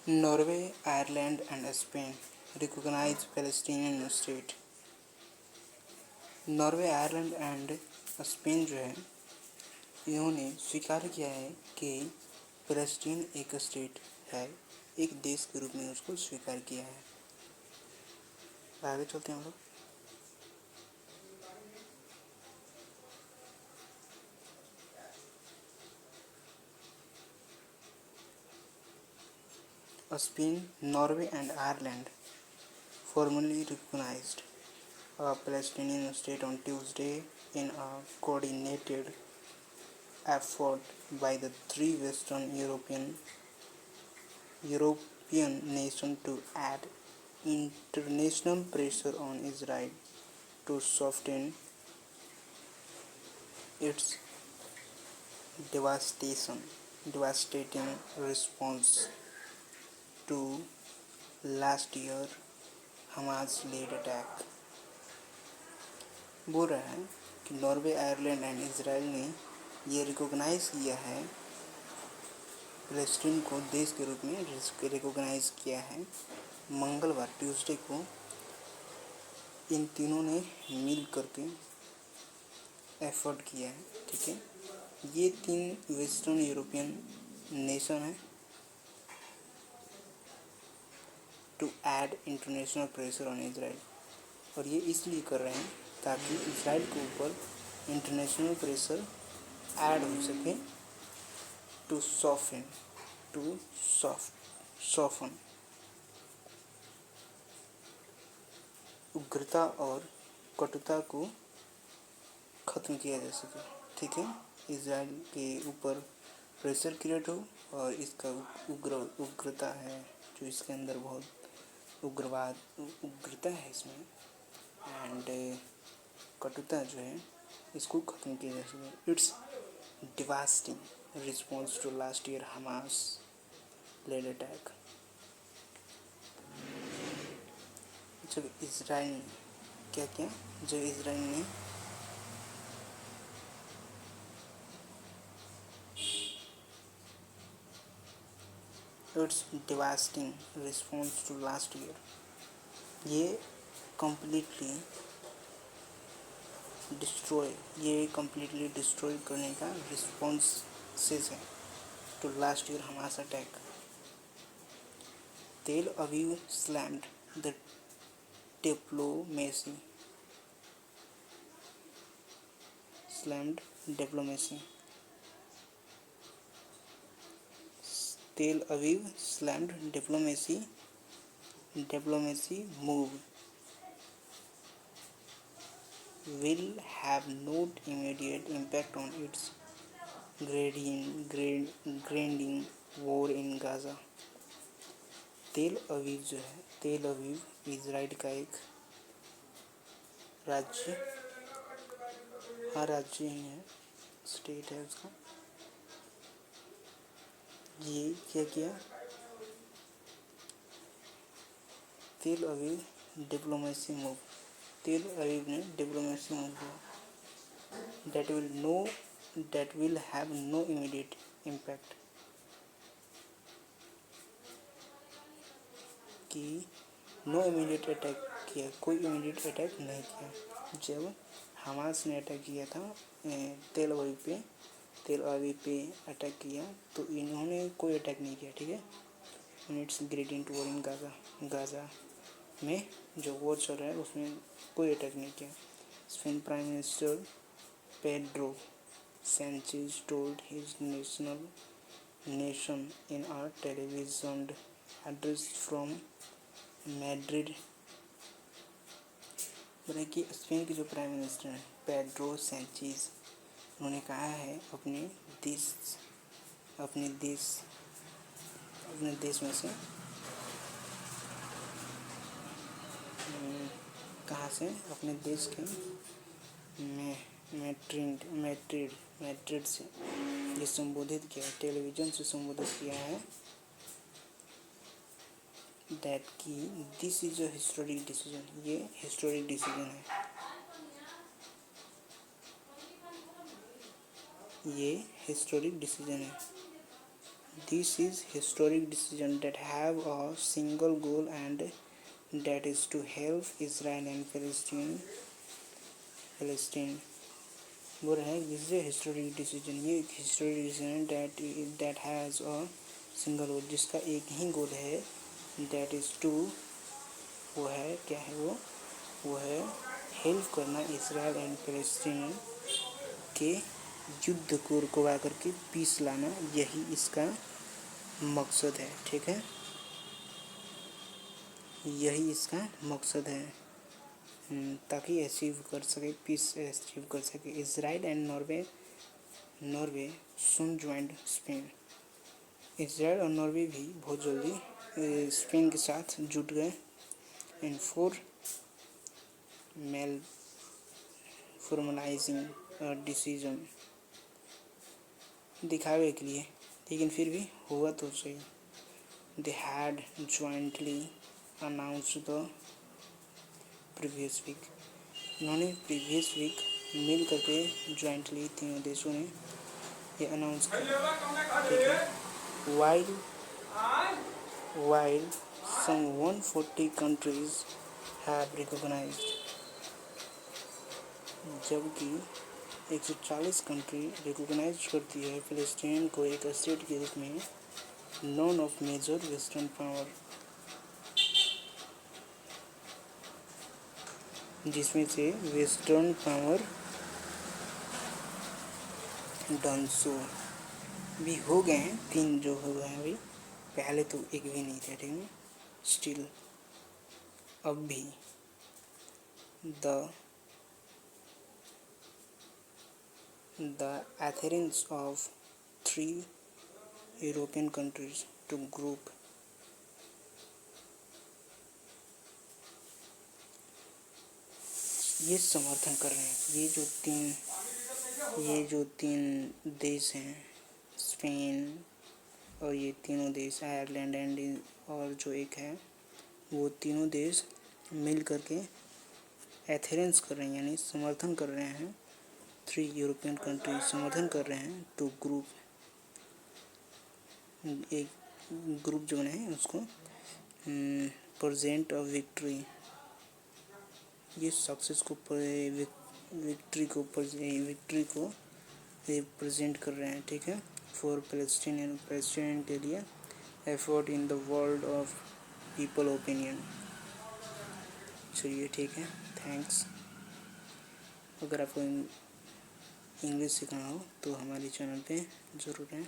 Norway, Ireland and Spain recognize Palestinian state। Norway, Ireland and Spain जो है, इन्होंने स्वीकार किया है कि फ़लस्तीन एक स्टेट है, एक देश के रूप में उसको स्वीकार किया है। आगे चलते हैं हम लोग। Spain, Norway and Ireland formally recognized a Palestinian state on Tuesday in a coordinated effort by the three Western European nations to add international pressure on Israel to soften its devastating response to last year Hamas-led attack। बोल रहा है कि Norway, Ireland and Israel ने ये recognise किया है, फ़लस्तीन को देश के रूप में रिकॉग्नाइज़ किया है। मंगलवार ट्यूसडे को इन तीनों ने मिल करके एफर्ट किया है, ठीक है। ये तीन वेस्टर्न यूरोपियन नेशन है to add international pressure on Israel, और ये इसलिए कर रहे हैं ताकि इसराइल के ऊपर इंटरनेशनल प्रेशर ऐड हो सके, टू सॉफ्टन उग्रता और कटुता को ख़त्म किया जा सके, ठीक है। इसराइल के ऊपर प्रेशर क्रिएट हो और इसका उग्रता है जो इसके अंदर बहुत उग्रता है इसमें, एंड कटुता जो है इसको ख़त्म किया जा सके। It's devastating response to last year Hamas led attack. जब इसराइल ने क्या किया, जब इसराइल ने it's devastating response to last year, ये कंप्लीटली डिस्ट्रॉय करने का रिस्पॉन्सेस है to last year Hamas attack. Tel Aviv slammed the diplomacy Tel Aviv slammed diplomacy move will have no immediate impact on its grinding war in Gaza। तेल Aviv Israel का एक राज्य ही है, state है उसका। ये क्या किया, तेल अवीव ने डिप्लोमेसी मूव किया, that will have no immediate impact, कि नो इमीडिएट अटैक किया, कोई इमीडिएट अटैक नहीं किया। जब हमास ने अटैक किया था तेल अवीव पे अटैक किया तो इन्होंने कोई अटैक नहीं किया, ठीक है। It's grading to war in Gaza में जो वॉर चल रहा है उसमें कोई अटैक नहीं किया। Spain prime minister Pedro Sanchez told his nation in a television address from Madrid. बोला कि स्पेन के जो प्राइम मिनिस्टर हैं पेड्रो सैंचेज, उन्होंने कहा है अपने देश में से, कहाँ से, अपने देश के मैड्रिड से ये संबोधित किया, टेलीविज़न से संबोधित किया है, दैट कि this is a historic decision, ये हिस्टोरिक डिसीजन है, ये हिस्टोरिक डिसीजन है This is historic decision that have a single goal, and that is to help Israel and Palestine. बोल रहे हैं this is a historic decision, ये एक historic decision that has a single गोल, जिसका एक ही गोल है, दैट इज़ टू, वो है क्या है वो है हेल्प करना इसराइल एंड पैलेस्टीन के युद्ध को रुकवा करके पीस लाना, यही इसका मकसद है। ठीक है, यही इसका मकसद है, ताकि अचीव कर सके, पीस अचीव कर सके। Israel and Norway soon joined Spain. Israel और नॉर्वे भी बहुत जल्दी स्पेन के साथ जुट गए इन फॉर्मलाइजिंग डिसीजन, दिखावे के लिए, लेकिन फिर भी हुआ तो सही। They had jointly announce the previous week, उन्होंने प्रीवियस वीक मिल करके ज्वाइंटली तीनों देशों ने ये अनाउंस किया। ठीक है, while some 140 countries have recognized, जबकि 140 कंट्री रिकॉग्नाइज करती है फिलिस्तीन को एक स्टेट के रूप में, none of major western power, जिसमें से वेस्टर्न पावर डन सो भी हो गए हैं, 3 जो हो गए हैं अभी, पहले तो एक भी नहीं थे। ठीक है, स्टिल अब भी the adherence of 3 European countries to group ये समर्थन कर रहे हैं। ये जो तीन देश हैं, स्पेन और ये तीनों देश आयरलैंड एंड और जो एक है, वो तीनों देश मिल करके एथेरेंस कर रहे हैं, यानी समर्थन कर रहे हैं। 3 यूरोपियन कंट्री समर्थन कर रहे हैं टू ग्रुप, एक ग्रुप जो है उसको प्रेजेंट ऑफ विक्ट्री, ये सक्सेस को विक्ट्री को रिप्रेजेंट कर रहे हैं। ठीक है, फॉर पैलेस्टीनियन के लिए effort in the world of people opinion. चलिए ठीक है, थैंक्स। अगर आपको इंग्लिश सीखना हो तो हमारे चैनल पे ज़रूर है।